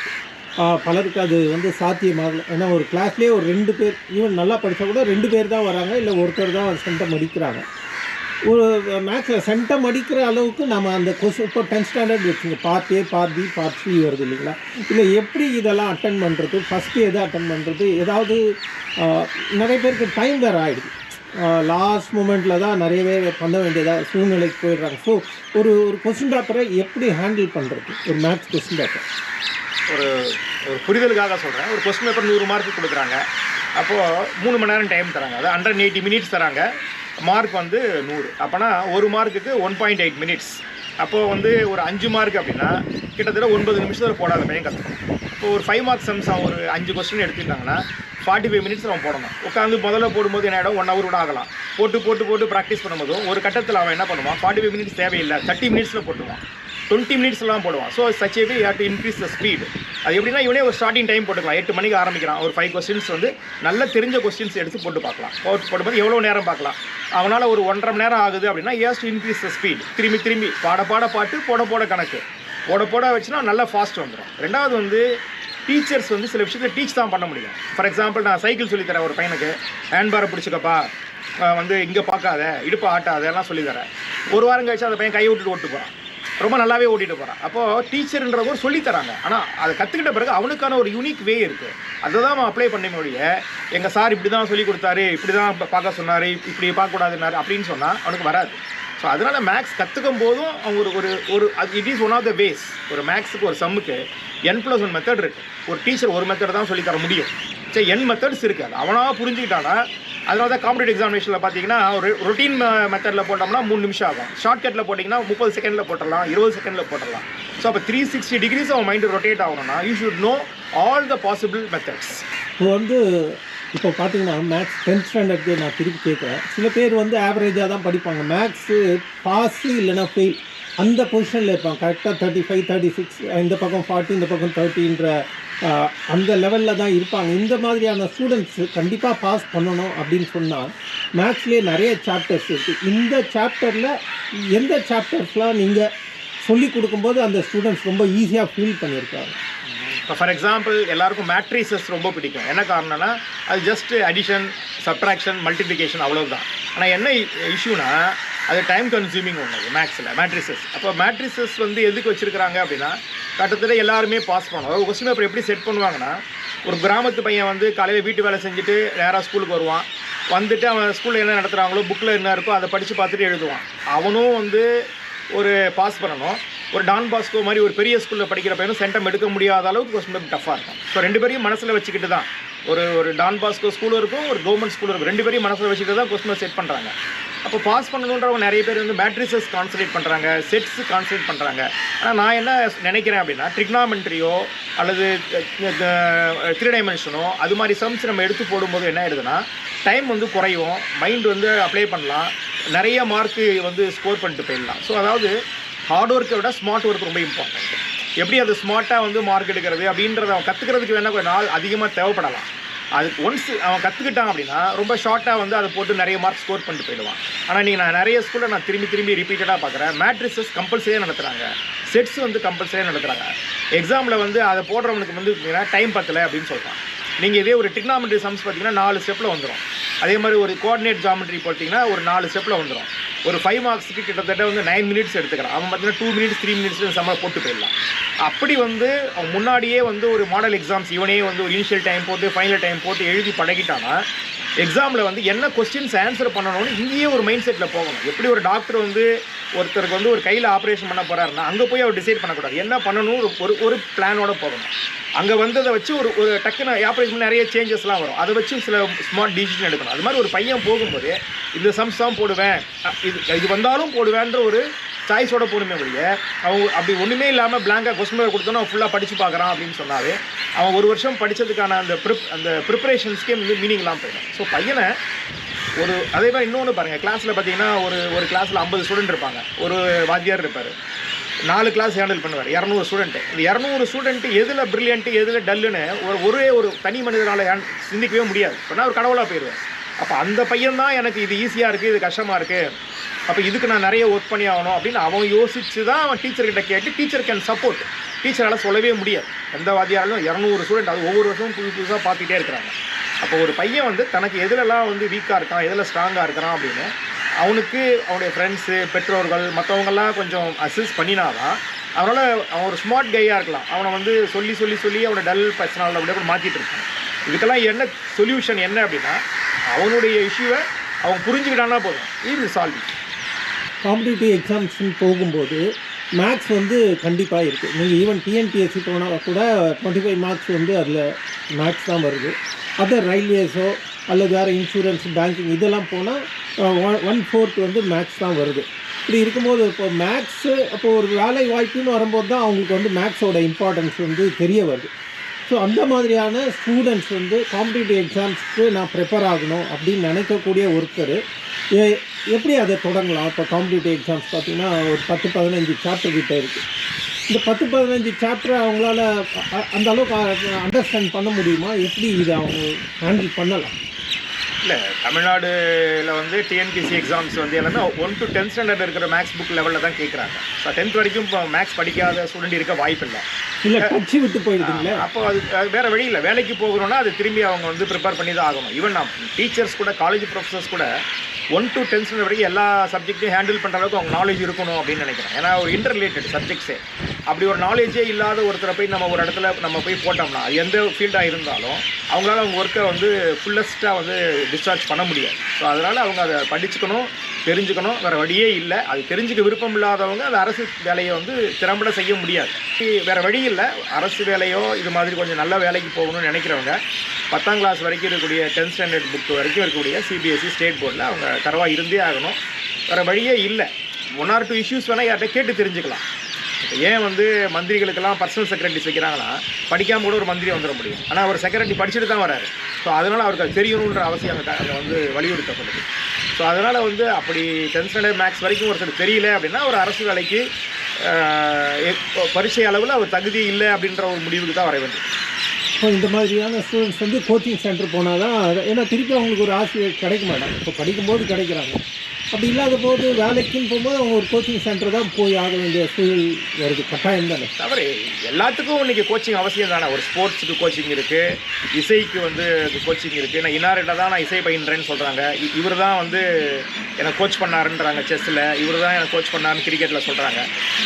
பலருக்கு அது வந்து சாத்தியமாகலை. ஏன்னா ஒரு கிளாஸ்லேயே ஒரு 2 பேர், ஈவன் நல்லா படித்தா கூட 2 பேர் தான் வராங்க, இல்லை ஒருத்தர் தான் சென்டம் அடிக்கிறாங்க. ஒரு மேக்ஸில் சென்டம் அடிக்கிற அளவுக்கு நம்ம அந்த இப்போ 10th ஸ்டாண்டர்ட் வச்சுங்க, part A, part B, part C வருது இல்லைங்களா? இல்லை எப்படி இதெல்லாம் அட்டன் பண்ணுறது, ஃபஸ்ட்டு எதை அட்டன் பண்ணுறது, ஏதாவது நிறைய பேருக்கு டைம் வேறு ஆகிடுது. லாஸ்ட் மூமெண்ட்டில் தான் நிறையவே பண்ண வேண்டியதாக சூழ்நிலைக்கு போயிடுறாங்க. ஸோ ஒரு கொஸ்டின் பேப்பரை எப்படி ஹேண்டில் பண்ணுறது, ஒரு மேக்ஸ் கொஸ்டின் பேப்பர்?
ஒரு புரிதலுக்காக சொல்கிறேன். ஒரு கொஸ்டின் பேப்பர் 100 மார்க்கு கொடுக்குறாங்க. அப்போது 3 மணி நேரம் டைம் தராங்க. அது 180 மினிட்ஸ் தராங்க. மார்க் வந்து 100. அப்போனா 1 மார்க்குக்கு 1.8 மினிட்ஸ். அப்போது வந்து ஒரு 5 மார்க் அப்படின்னா கிட்டத்தட்ட 9 நிமிஷத்தில் போடாத பையன் கற்றுக்கணும். இப்போ ஒரு 5 மார்க் சம்ஸ் அவன் ஒரு 5 கொஸ்டின் எடுத்துட்டாங்கன்னா 45 மினிட்ஸ் அவன் போடணும். உட்காந்து முதல்ல போடும்போது என்ன ஆகிடும், 1 ஹவர் கூட ஆகலாம். போட்டு ப்ராக்டிஸ் பண்ணும்போதும் ஒரு கட்டத்தில் அவன் என்ன பண்ணுவான், 45 மினிட்ஸ் தேவையில்லை, 30 மினிட்ஸில் போட்டுருவான், 20 மினிட்ஸ்லாம் போடுவான். So such way you have to increase the speed. அது எப்படின்னா இவனே ஒரு ஸ்டார்டிங் டைம் போட்டுக்கலாம். 8 மணிக்கு ஆரம்பிக்கிறான், ஒரு 5 கொஸ்டின்ஸ் வந்து நல்ல தெரிஞ்ச கொஸ்டின்ஸ் எடுத்து போட்டு பார்க்கலாம். போடும்போது எவ்வளோ நேரம் பார்க்கலாம். அவனால் ஒரு 1.5 மணி நேரம் ஆகுது அப்படின்னா has to increase the speed. திரும்பி பாட பாட்டு போட கணக்கு போட வச்சுன்னா நல்லா ஃபாஸ்ட் வந்துடும். ரெண்டாவது வந்து டீச்சர்ஸ் வந்து சில விஷயத்தில் டீச் தான் பண்ண முடியும். ஃபார் எக்ஸாம்பிள் நான் சைக்கிள் சொல்லித்தரேன் ஒரு பையனுக்கு, ஹேண்ட் பாரை பிடிச்சிக்கப்பா, வந்து இங்கே பார்க்காத, இடுப்பு ஆட்டாத எல்லாம் சொல்லித்தரேன். ஒரு வாரம் கழிச்சு அந்த பையன் கையை விட்டுட்டு ஓட்டு போகிறான், ரொம்ப நல்லாவே ஓட்டிகிட்டு போகிறான். அப்போது டீச்சர்ன்றவங்க சொல்லித்தராங்க. ஆனால் அதை கற்றுக்கிட்ட பிறகு அவனுக்கான ஒரு யூனிக் வே இருக்குது. அதை தான் அவன் அப்ளை பண்ண முடிய, எங்கள் சார் இப்படி தான் சொல்லி கொடுத்தாரு, இப்படி தான் பார்க்க சொன்னார், இப்படி பார்க்கக்கூடாதுன்னாரு அப்படின்னு சொன்னால் அவனுக்கு வராது. ஸோ அதனால் மேக்ஸ் கற்றுக்கும் போதும் அவங்க ஒரு ஒரு it is one of the ways. ஒரு மேக்ஸுக்கு ஒரு சம்முக்கு n+1 மெத்தட் இருக்குது. ஒரு டீச்சர் ஒரு மெத்தட் தான் சொல்லித்தர முடியும். சரி, n மெத்தட்ஸ் இருக்குது. அது அவனாக புரிஞ்சுக்கிட்டானா, அதனால தான் காம்படிட்டிவ் எக்ஸாமினேஷனில் பார்த்தீங்கன்னா ஒரு ரொட்டீன் மெத்தடில் போட்டோம்னா 3 நிமிஷம் ஆகும். ஷார்ட்கட்டில் போட்டிங்கன்னா 30 செகண்டில் போட்டுடலாம், 20 செகண்டில் போட்டுடலாம். ஸோ அப்போ 360 டிகிரிஸ் அவன் மைண்டு ரொட்டேட் ஆகணும்னா you should know all the possible methods.
இப்போ வந்து இப்போ பார்த்தீங்கன்னா மேக்ஸ் 10th ஸ்டாண்டர்டுக்கு நான் திருப்பி கேட்குறேன். சில பேர் வந்து ஆவரேஜாக தான் படிப்பாங்க. மேக்ஸு பாஸு இல்லைனா ஃபெயில் அந்த பொசிஷனில் இருப்பாங்க. கரெக்டாக 35, 36, இந்த பக்கம் 40, இந்த பக்கம் 30ன்ற அந்த லெவலில் தான் இருப்பாங்க. இந்த மாதிரியான ஸ்டூடெண்ட்ஸு கண்டிப்பாக பாஸ் பண்ணணும் அப்படின்னு சொன்னால் மேக்ஸ்லேயே நிறைய சாப்டர்ஸ் இருக்குது. இந்த சாப்டரில் எந்த சாப்டர்ஸ்லாம் நீங்கள் சொல்லி கொடுக்கும்போது அந்த ஸ்டூடெண்ட்ஸ் ரொம்ப ஈஸியாக ஃபீல் பண்ணியிருக்காங்க?
இப்போ ஃபார் எக்ஸாம்பிள் எல்லாருக்கும் மேட்ரிசஸ் ரொம்ப பிடிக்கும். என்ன காரணம்னா அது ஜஸ்ட் அடிஷன், சப்ட்ராக்ஷன், மல்டிப்ளிகேஷன் அவ்வளோதான். ஆனால் என்ன இஷ்யூனா அது டைம் கன்சியூமிங் ஒன்று மேக்ஸில் மேட்ரிசஸ். அப்போ மேட்ரிசஸ் வந்து எதுக்கு வச்சுருக்கிறாங்க அப்படின்னா கட்டத்தில் எல்லாருமே பாஸ் பண்ணணும். அதாவது கொஸ்டின் பேப்பர் எப்படி செட் பண்ணுவாங்கன்னா, ஒரு கிராமத்து பையன் வந்து காலையில் வீட்டு வேலை செஞ்சுட்டு நேராக ஸ்கூலுக்கு வருவான். வந்துட்டு அவன் ஸ்கூலில் என்ன நடத்துகிறாங்களோ புக்கில் என்ன இருக்கோ அதை படித்து பார்த்துட்டு எழுதுவான். அவனும் வந்து ஒரு பாஸ் பண்ணணும். ஒரு டான் பாஸ்கோ மாதிரி ஒரு பெரிய ஸ்கூலில் படிக்கிற பையனும் சென்டம் எடுக்க முடியாத அளவுக்கு கொஸ்டின் பேப்பர் டஃப்பாக இருக்கும். ஸோ 2 பேரையும் மனசில் வச்சுக்கிட்டு தான் ஒரு டான் பாஸ்கோ ஸ்கூலும் இருக்கும், ஒரு கவர்மெண்ட் ஸ்கூலும் இருக்கும். 2 பேரையும் மனசில் வச்சுக்கிட்டு தான் கொஸ்டின் செட் பண்ணுறாங்க. அப்போ பாஸ் பண்ணணுன்றவங்க நிறைய பேர் வந்து மேட்ரிசஸ் கான்சன்ட்ரேட் பண்ணுறாங்க, செட்ஸ் கான்சன்ட்ரேட் பண்ணுறாங்க. ஆனால் நான் என்ன நினைக்கிறேன் அப்படின்னா ட்ரிக்னாமெண்ட்ரியோ அல்லது 3 டைமென்ஷனோ அது மாதிரி சம்ஸ் நம்ம எடுத்து போடும்போது என்ன ஆயிடுதுன்னா டைம் வந்து குறையும், மைண்ட் வந்து அப்ளை பண்ணலாம், நிறைய மார்க்கு வந்து ஸ்கோர் பண்ணிட்டு போயிடலாம். ஸோ அதாவது ஹார்ட் ஒர்க்கை விட ஸ்மார்ட் ஒர்க் ரொம்ப இம்பார்ட்டன்ட். எப்படி அது ஸ்மார்ட்டாக வந்து மார்க் எடுக்கிறது அப்படின்றத அவன் கற்றுக்கிறதுக்கு வேணால் கொஞ்சம் நாள் அதிகமாக தேவைப்படலாம். அதுக்கு ஒன்ஸ் அவன் கற்றுக்கிட்டான் அப்படின்னா ரொம்ப ஷார்ட்டாக வந்து அதை போட்டு நிறைய மார்க் ஸ்கோர் பண்ணிட்டு போயிடுவான். ஆனால் நீங்கள் நான் நிறைய ஸ்கூலில் நான் திரும்பி ரிப்பீட்டடாக பார்க்குறேன், மேட்ரிசஸ் கம்பல்சரியாக நடத்துகிறாங்க, செட்ஸ் வந்து கம்பல்சரியாக நடத்துகிறாங்க. எக்ஸாமில் வந்து அதை போடுறவனுக்கு வந்து டைம் பத்தலை அப்படின்னு சொல்கிறான். நீங்கள் இதே ஒரு ட்ரிக்னாமெட்ரி சம்ஸ் பார்த்தீங்கன்னா 4 ஸ்டெப்பில் வந்துடும். அதே மாதிரி ஒரு கோஆர்டினேட் ஜாமெட்ரி போட்டிங்கன்னா ஒரு 4 ஸ்டெப்பில் வந்துடும். ஒரு 5 மார்க்ஸுக்கு கிட்டத்தட்ட வந்து 9 மினிட்ஸ் எடுத்துக்கிறான். அவன் பார்த்தீங்கன்னா 2 மினிட்ஸ் 3 மினிட்ஸ் சம்மர் போட்டு போயிடலாம். அப்படி வந்து அவன் முன்னாடியே வந்து ஒரு மாடல் எக்ஸாம்ஸ் இவனே வந்து ஒரு இனிஷியல் டைம் போட்டு ஃபைனல் டைம் போட்டு எழுதி பழகிட்டானா எக்ஸாமில் வந்து என்ன கொஸ்டின்ஸ் ஆன்சர் பண்ணணும்னு இங்கேயே ஒரு மைண்ட் செட்டில் போகணும். எப்படி ஒரு டாக்டர் வந்து ஒருத்தருக்கு வந்து ஒரு கையில் ஆப்ரேஷன் பண்ண போகிறாருன்னா அங்கே போய் அவர் டிசைட் பண்ணக்கூடாது, என்ன பண்ணணும் ஒரு பிளானோட போகணும். அங்கே வந்து அதை வச்சு ஒரு டக்குன்னு ஆப்ரேஷன் நிறைய சேஞ்சஸ்லாம் வரும், அதை வச்சு சில ஸ்மார்ட் டிசிஷன் எடுக்கணும். அது மாதிரி ஒரு பையன் போகும்போது இந்த சம்ஸ் தான் போடுவேன், இது வந்தாலும் போடுவேன்ற ஒரு சாய்ஸோட போடுமே வழிய அவங்க அப்படி ஒன்றுமே இல்லாமல் பிளாங்காக கொஸ்டின் பேப்பர் கொடுத்தோன்னா அவன் ஃபுல்லாக படித்து பார்க்குறான் அப்படின்னு சொன்னாவே அவன் ஒரு வருஷம் படித்ததுக்கான அந்த ப்ரிப்பரேஷன்ஸ்க்கே வந்து மீனிங் இல்லாமல் போயிடும். ஸோ பையனை ஒரு அதே மாதிரி இன்னொன்று பாருங்கள், கிளாஸில் பார்த்தீங்கன்னா ஒரு கிளாஸில் 50 ஸ்டூடெண்ட் இருப்பாங்க, ஒரு வாத்தியார் இருப்பார், 4 கிளாஸ் ஹேண்டில் பண்ணுவார், 200 ஸ்டூடெண்ட்டு. இந்த 200 ஸ்டூடெண்ட்டு எதில் ப்ரில்லியண்ட்டு எதில் டல்லுன்னு ஒரு தனி மனிதனால் சிந்திக்கவே முடியாது. இப்போ நான் ஒரு கடவுளாக போயிடுவேன். அப்போ அந்த பையன் தான் எனக்கு இது ஈஸியாக இருக்குது, இது கஷ்டமாக இருக்குது, அப்போ இதுக்கு நான் நிறைய ஒர்க் பண்ணி ஆகணும் அப்படின்னு அவன் யோசித்து தான் அவன் டீச்சர்கிட்ட கேட்டு டீச்சர் கேன் சப்போர்ட். டீச்சரால் சொல்லவே முடியாது. எந்த வாத்தியாராலும் 200 ஸ்டூடெண்ட் அது ஒவ்வொரு வருஷமும் புதுசாக பார்த்துக்கிட்டே இருக்கிறாங்க. அப்போ ஒரு பையன் வந்து தனக்கு எதிலெல்லாம் வந்து வீக்காக இருக்கான், எதில் ஸ்ட்ராங்காக இருக்கிறான் அப்படின்னு அவனுக்கு அவனுடைய ஃப்ரெண்ட்ஸு, பெற்றோர்கள், மற்றவங்கெல்லாம் கொஞ்சம் அசிஸ்ட் பண்ணினாதான் அவனால் அவன் ஒரு ஸ்மார்ட் கையாக இருக்கலாம். அவனை வந்து சொல்லி அவனை டல் பர்சனால் அப்படியே கூட மாற்றிட்டு இருக்கான். இதுக்கெல்லாம் என்ன சொல்யூஷன் என்ன அப்படின்னா அவனுடைய இஷ்யூவை அவன் புரிஞ்சுக்கிட்டான்னா போதும், இது சால்வ்.
காம்படிட்டிவ் எக்ஸாம்ஸ்ன்னு போகும்போது மேக்ஸ் வந்து கண்டிப்பாக இருக்குது. நீங்கள் ஈவன் டிஎன்பிஎஸ்சி போனால் கூட 25 மார்க்ஸ் வந்து அதில் மேக்ஸ் தான் வருது. அதர் ரயில்வேஸோ அல்லது வேறு இன்சூரன்ஸ், பேங்கிங் இதெல்லாம் போனால் 1/4 வந்து மேக்ஸ் தான் வருது. இப்படி இருக்கும்போது இப்போ மேக்ஸு அப்போ ஒரு வேலை வாய்ப்புன்னு வரும்போது தான் அவங்களுக்கு வந்து மேக்ஸோட இம்பார்ட்டன்ஸ் வந்து தெரிய வருது. ஸோ அந்த மாதிரியான ஸ்டூடெண்ட்ஸ் வந்து காம்படிட்டிவ் எக்ஸாம்ஸ்க்கு நான் ப்ரிப்பேர் ஆகணும் அப்படின்னு நினைக்கக்கூடிய ஒருத்தர் எப்படி அதை தொடங்கலாம்? இப்போ காம்படிட்டிவ் எக்ஸாம்ஸ் பார்த்திங்கன்னா ஒரு 10-15 சாப்டர் கிட்டே இருக்குது. இந்த 10-15 சாப்டரை அவங்களால அந்த அளவுக்கு அண்டர்ஸ்டாண்ட் பண்ண முடியுமா? எப்படி இதை அவங்க ஹேண்டில் பண்ணலாம்?
இல்லை, தமிழ்நாடுல வந்து டிஎன்பிசி எக்ஸாம்ஸ் வந்து எல்லாமே 1 to 10 ஸ்டாண்டர்ட் இருக்கிற மேக்ஸ் புக் லெவலில் தான் கேட்குறாங்க. ஸோ 10th வரைக்கும் இப்போ மேக்ஸ் படிக்காத ஸ்டூடெண்ட் இருக்க வாய்ப்பு இல்லை.
இல்லை டச்சு விட்டு போயிடுதுங்களே.
அப்போ அது வேறு வழி இல்லை. வேலைக்கு போகணும்னா அது திரும்பி அவங்க வந்து ப்ரிப்பேர் பண்ணி தான் ஆகணும். ஈவன் நான் டீச்சர்ஸ் கூட, காலேஜ் ப்ரொஃபஸர்ஸ் கூட 1 to 10 ஸ்டாண்டர்ட் வரைக்கும் எல்லா சப்ஜெக்ட்டையும் ஹேண்டில் பண்ணுற அளவுக்கு அவங்க நாலேஜ் இருக்கணும் அப்படின்னு நினைக்கிறேன். ஏன்னா ஒரு இன்டர் ரிலேட்டட் சப்ஜெக்ட்ஸே. அப்படி ஒரு நாலேஜே இல்லாத ஒருத்தரை போய் நம்ம ஒரு இடத்துல நம்ம போய் போட்டோம்னா, அது எந்த ஃபீல்டாக இருந்தாலும் அவங்களால அவங்க ஒர்க்கை வந்து ஃபுல்லஸ்ட்டாக வந்து டிஸ்சார்ஜ் பண்ண முடியாது. ஸோ அதனால் அவங்க அதை படிச்சுக்கணும், தெரிஞ்சுக்கணும். வேறு வழியே இல்லை. அது தெரிஞ்சுக்க விருப்பம் இல்லாதவங்க அந்த அரசு வேலையை வந்து திறம்பட செய்ய முடியாது. வேறு வழி இல்லை. அரசு வேலையோ இது மாதிரி கொஞ்சம் நல்ல வேலைக்கு போகணும்னு நினைக்கிறவங்க 10ஆம் கிளாஸ் வரைக்கும் இருக்கக்கூடிய 10th ஸ்டாண்டர்ட் புக் வரைக்கும் இருக்கக்கூடிய சிபிஎஸ்சி ஸ்டேட் போர்டில் அவங்க தரவாக இருந்தே ஆகணும். வேறு வழியே இல்லை. 1 or 2 இஷ்யூஸ் வேணால் யார்கிட்ட கேட்டு தெரிஞ்சுக்கலாம். ஏன் வந்து மந்திரிகளுக்கெல்லாம் பர்சனல் செக்ரட்டரிஸ் வைக்கிறாங்கன்னா, படிக்காமல் கூட ஒரு மந்திரி வந்துட முடியும். ஆனால் ஒரு செக்ரட்டரி படிச்சுட்டு தான் வராரு. ஸோ அதனால் அவருக்கு அது தெரியணுன்ற அவசியம் அங்கே வந்து வலியுறுத்தப்படுது. ஸோ அதனால் வந்து அப்படி 10th ஸ்டாண்டர்ட் மேக்ஸ் வரைக்கும் ஒருத்தர் தெரியல அப்படின்னா ஒரு அரசு வேலைக்கு பரீட்சை அளவில் அவர் தகுதி இல்லை அப்படின்ற ஒரு முடிவுக்கு தான் வர வேண்டும்.
இப்போ இந்த மாதிரியான ஸ்டூடெண்ட்ஸ் வந்து கோச்சிங் சென்டர் போனால் தான், ஏன்னா திருப்பி அவங்களுக்கு ஒரு ஆசிரியர் கிடைக்க மாட்டாங்க. இப்போ படிக்கும்போது கிடைக்கிறாங்க. அப்படி இல்லாத போது வேலைக்குன்னு போகும்போது அவங்க ஒரு கோச்சிங் சென்டர் தான் போய் ஆக வேண்டிய சூழல் வருது. கட்டாயம் தானே.
தவறு. எல்லாத்துக்கும் இன்றைக்கி கோச்சிங் அவசியம் தானே. ஒரு ஸ்போர்ட்ஸுக்கு கோச்சிங் இருக்குது, இசைக்கு வந்து கோச்சிங் இருக்குது. நான் இன்னார்கிட்ட தான் நான் இசை பயின்றேன்னு சொல்கிறாங்க. இவர் தான் வந்து எனக்கு கோச் பண்ணாருன்றாங்க செஸ்ஸில். இவர் தான் எனக்கு கோச் பண்ணாருன்னு கிரிக்கெட்டில் சொல்கிறாங்க.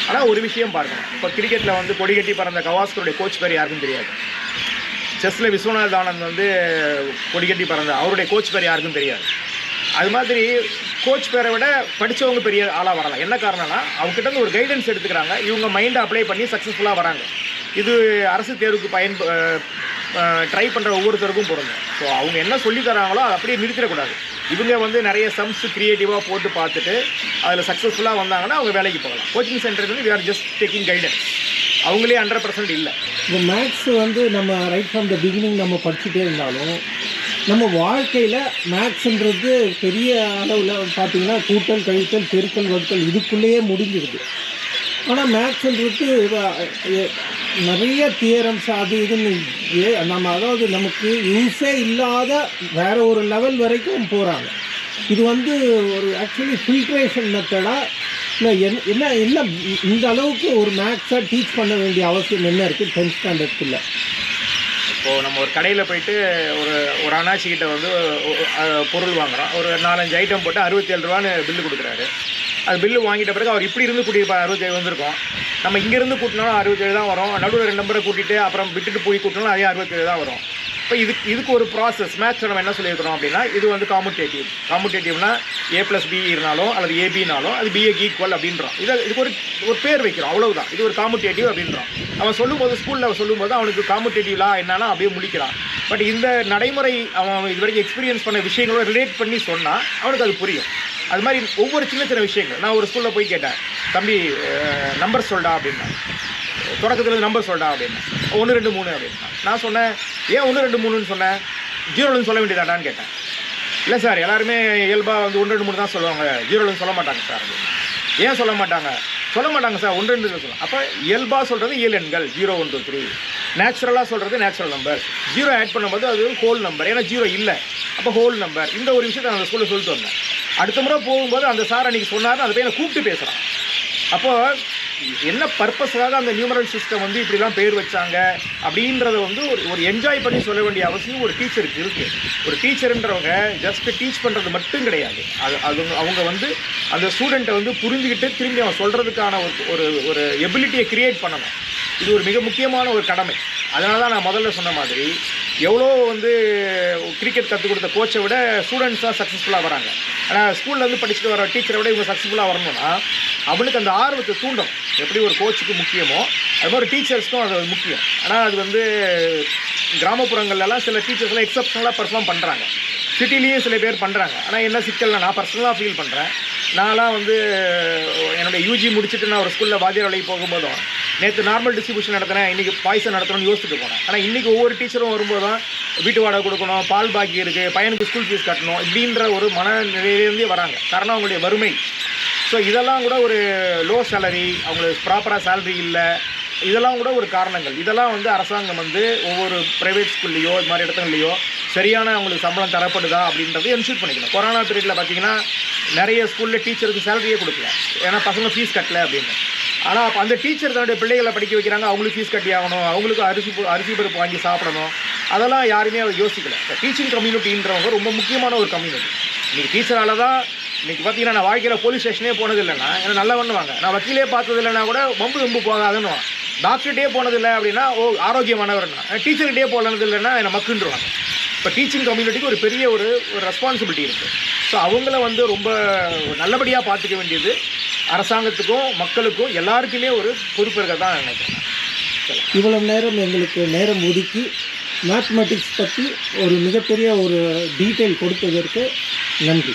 ஆனால் ஒரு விஷயம் பார்க்கணும். இப்போ கிரிக்கெட்டில் வந்து கொடி கட்டி பறந்த கவாஸ்கருடைய கோச் பேர் யாருக்கும் தெரியாது. செஸ்ஸில் விஸ்வநாத் ஆனந்த் வந்து கொடி கட்டி பறந்த அவருடைய கோச் பேர் யாருக்கும் தெரியாது. அது மாதிரி கோச் பேரை விட படித்தவங்க பெரிய ஆளாக வரலாம். என்ன காரணம்னா அவங்ககிட்ட இருந்து ஒரு கைடன்ஸ் எடுத்துக்கிறாங்க. இவங்க மைண்டை அப்ளை பண்ணி சக்ஸஸ்ஃபுல்லாக வராங்க. இது அரசு தேர்வுக்கு ட்ரை பண்ணுற ஒவ்வொருத்தருக்கும் பொருந்தும். ஸோ அவங்க என்ன சொல்லி தராங்களோ அதை அப்படியே நிறுத்திடக்கூடாது. இவங்க வந்து நிறைய சம்ஸ் க்ரியேட்டிவாக போட்டு பார்த்துட்டு அதில் சக்ஸஸ்ஃபுல்லாக வந்தாங்கன்னா அவங்க வேலைக்கு போகலாம். Coaching centre we are just taking guidance. அவங்களே 100% இல்லை.
இந்த மேக்ஸ் வந்து நம்ம ரைட் ஃப்ரம் த பிகினிங் நம்ம படிச்சுட்டே இருந்தாலும் நம்ம வாழ்க்கையில் மேக்ஸுன்றது பெரிய அளவில் பார்த்திங்கன்னா கூட்டல், கழித்தல், பெருக்கல், வகுத்தல் இதுக்குள்ளேயே முடிஞ்சிருது. ஆனால் மேக்ஸுன்றது நிறைய தியரம்ஸ் அது இதுன்னு நம்ம அதாவது நமக்கு யூஸே இல்லாத வேறு ஒரு லெவல் வரைக்கும் போகிறாங்க. இது வந்து ஒரு ஆக்சுவலி ஃபில்ட்ரேஷன் மெத்தடாக இல்லை என்ன என்ன இந்த அளவுக்கு ஒரு மேக்ஸை டீச் பண்ண வேண்டிய அவசியம் என்ன இருக்குது 10th ஸ்டாண்டர்டுக்குள்ளே?
இப்போது நம்ம ஒரு கடையில் போயிட்டு ஒரு அண்ணாச்சிக்கிட்ட வந்து பொருள் வாங்குகிறோம். ஒரு 4-5 ஐட்டம் போட்டு 67 ரூபான்னு பில்லு கொடுக்குறாரு. அது பில்லு வாங்கிட்ட பிறகு அவர் இப்படி இருந்து கூட்டியிருப்பார் 67 வந்திருக்கோம். நம்ம இங்கேருந்து கூட்டினாலும் 67 தான் வரும். நடுவில் 2 நம்பரை கூட்டிகிட்டு அப்புறம் விட்டுட்டு போய் கூட்டினாலும் அதே 67 தான் வரும். இப்போ இதுக்கு ஒரு ப்ராசஸ். மேத்ஸில் நம்ம என்ன சொல்லியிருக்கிறோம் அப்படின்னா, இது வந்து காமுடேட்டிவ்னா A+B இருந்தாலும் அல்லது ஏபினாலும் அது பிஏக்கு ஈக்குவல் அப்படின்றோம். இதுக்கு ஒரு பேர் வைக்கிறோம், அவ்வளவுதான். இது ஒரு காமுடேட்டிவ் அப்படின்றோம். அவன் சொல்லும்போது ஸ்கூலில் சொல்லும்போது அவனுக்கு காமுடேட்டிவ்லா என்னன்னா அப்படியே முடிக்கிறான். பட் இந்த நடைமுறை அவன் இது வரைக்கும் எக்ஸ்பீரியன்ஸ் பண்ண விஷயங்களோட ரிலேட் பண்ணி சொன்னால் அவனுக்கு அது புரியும். அது மாதிரி ஒவ்வொரு சின்ன சின்ன விஷயங்கள். நான் ஒரு ஸ்கூலில் போய் கேட்டேன், தம்பி நம்பர் சொல்டா அப்படின்னா, தொடக்கத்தில் நம்பர் சொல்டா அப்படின்னா 1 2 3 அப்படின்னா. நான் சொன்னேன், ஏன் 1 2 3ன்னு சொன்னேன், 0லேருந்து சொல்ல வேண்டியதாடான்னு கேட்டேன். இல்லை சார், எல்லாருமே இயல்பாக வந்து 1 2 3 தான் சொல்லுவாங்க, 0லேருந்து சொல்ல மாட்டாங்க சார் அப்படின்னு. ஏன் சொல்ல மாட்டாங்க சார், 1 2 சொல்லுவாங்க. அப்போ இயல்பாக சொல்கிறது இயல் எண்கள் 0 1 2 3. நேச்சுரலாக சொல்கிறது நேச்சுரல் நம்பர். 0 ஆட் பண்ணும்போது அது ஹோல் நம்பர். ஏன்னா 0 இல்லை, அப்போ ஹோல் நம்பர். இந்த ஒரு விஷயத்தை அந்த ஸ்கூலில் சொல்லிட்டு வந்தேன். அடுத்த முறை போகும்போது அந்த சார் அன்றைக்கி சொன்னார், அந்த பையனை கூப்பிட்டு பேசுகிறான். அப்போது என்ன பர்பஸாக அந்த நியூமரல் சிஸ்டம் வந்து இப்படிலாம் பேர் வச்சாங்க அப்படின்றத வந்து ஒரு என்ஜாய் பண்ணி சொல்ல வேண்டிய அவசியம் ஒரு டீச்சருக்கு இருக்குது. ஒரு டீச்சருன்றவங்க ஜஸ்ட் டீச் பண்ணுறது மட்டும் கிடையாது. அவங்க வந்து அந்த ஸ்டூடெண்ட்டை வந்து புரிஞ்சுக்கிட்டு திரும்பி அவன் சொல்கிறதுக்கான ஒரு எபிலிட்டியை க்ரியேட் பண்ணணும். இது ஒரு மிக முக்கியமான ஒரு கடமை. அதனால தான் நான் முதல்ல சொன்ன மாதிரி எவ்வளோ வந்து கிரிக்கெட் கற்றுக் கொடுத்த கோச்சை விட ஸ்டூடெண்ட்ஸ் தான் சக்ஸஸ்ஃபுல்லாக வராங்க. ஆனால் ஸ்கூல்லேருந்து படிச்சுட்டு வர டீச்சரை விட இவங்க சக்ஸஸ்ஃபுல்லாக வரணும்னா அவனுக்கு அந்த ஆர்வத்தை தூண்டும். எப்படி ஒரு கோச்சுக்கு முக்கியமோ அது மாதிரி டீச்சர்ஸ்க்கும் அது முக்கியம். ஆனால் அது வந்து கிராமப்புறங்கள்லாம் சில டீச்சர்ஸ்லாம் எக்ஸப்ஷனலாக பர்ஃபார்ம் பண்ணுறாங்க, சிட்டிலேயும் சில பேர் பண்ணுறாங்க. ஆனால் என்ன சிக்கல்னா, நான் பர்சனலாக ஃபீல் பண்ணுறேன். நான்லாம் வந்து என்னுடைய யூஜி முடிச்சுட்டு நான் ஒரு ஸ்கூலில் வாத்தியார் வேலைக்கு போகும்போதும் நேற்று நார்மல் டிஸ்ட்ரிபியூஷன் நடத்தினேன், இன்றைக்கி பாய்சன் நடத்தணும்னு யோசிச்சுட்டு போனேன். ஆனால் இன்றைக்கி ஒவ்வொரு டீச்சரும் வரும்போது தான் வீட்டு வாடகை கொடுக்கணும், பால் பாக்கி இருக்குது, பையனுக்கு ஸ்கூல் ஃபீஸ் கட்டணும், இப்படின்ற ஒரு மனநிலையிலேருந்தே வராங்க. காரணம் அவங்களுடைய வறுமை. ஸோ இதெல்லாம் கூட ஒரு லோ சேலரி, அவங்களுக்கு ப்ராப்பராக சேலரி இல்லை, இதெல்லாம் கூட ஒரு காரணங்கள். இதெல்லாம் வந்து அரசாங்கம் வந்து ஒவ்வொரு ப்ரைவேட் ஸ்கூல்லையோ இது மாதிரி இடத்துலையோ சரியான அவங்களுக்கு சம்பளம் தரப்படுதா அப்படின்றத என்ஷூர் பண்ணிக்கணும். கொரோனா பீரியடில் பார்த்திங்கன்னா நிறைய ஸ்கூலில் டீச்சருக்கு சேலரியே கொடுக்கல, ஏன்னா பசங்க ஃபீஸ் கட்டலை அப்படின்னு. ஆனால் அப்போ அந்த டீச்சர் தன்னுடைய பிள்ளைகளை படிக்க வைக்கிறாங்க, அவங்களுக்கு ஃபீஸ் கட்டி ஆகணும், அவங்களுக்கு அரிசி பருப்பு வாங்கி சாப்பிடணும், அதெல்லாம் யாருமே அவர் யோசிக்கல. இப்போ டீச்சிங் கம்யூனிட்டின்றவங்க ரொம்ப முக்கியமான ஒரு கம்யூனிட்டி. இன்றைக்கி டீச்சரால் தான் இன்றைக்கி பார்த்தீங்கன்னா நான் வாழ்க்கையில் போலீஸ் ஸ்டேஷனே போனது இல்லைன்னா எனக்கு நல்லா பண்ணுவாங்க, நான் வக்கீலே பார்த்தது இல்லைன்னா கூட வம்பு போகாதுன்னு, டாக்டர்கிட்டே போனதில்லை அப்படின்னா ஆரோக்கியமானவர்னா, டீச்சர்கிட்டே போனது இல்லைன்னா என்னை மக்குன்றுவாங்க. இப்போ டீச்சிங் கம்யூனிட்டிக்கு ஒரு பெரிய ஒரு ரெஸ்பான்சிபிலிட்டி இருக்குது. ஸோ அவங்கள வந்து ரொம்ப நல்லபடியாக பார்த்துக்க வேண்டியது அரசாங்கத்துக்கும் மக்களுக்கும் எல்லாருக்குமே ஒரு பொறுப்பு இருக்க தான் நினைக்கிறேன்.
இவ்வளவு நேரம் எங்களுக்கு நேரம் ஒதுக்கி மேத்மெட்டிக்ஸ் பற்றி ஒரு மிகப்பெரிய ஒரு டீட்டெயில் கொடுத்ததற்கு நன்றி.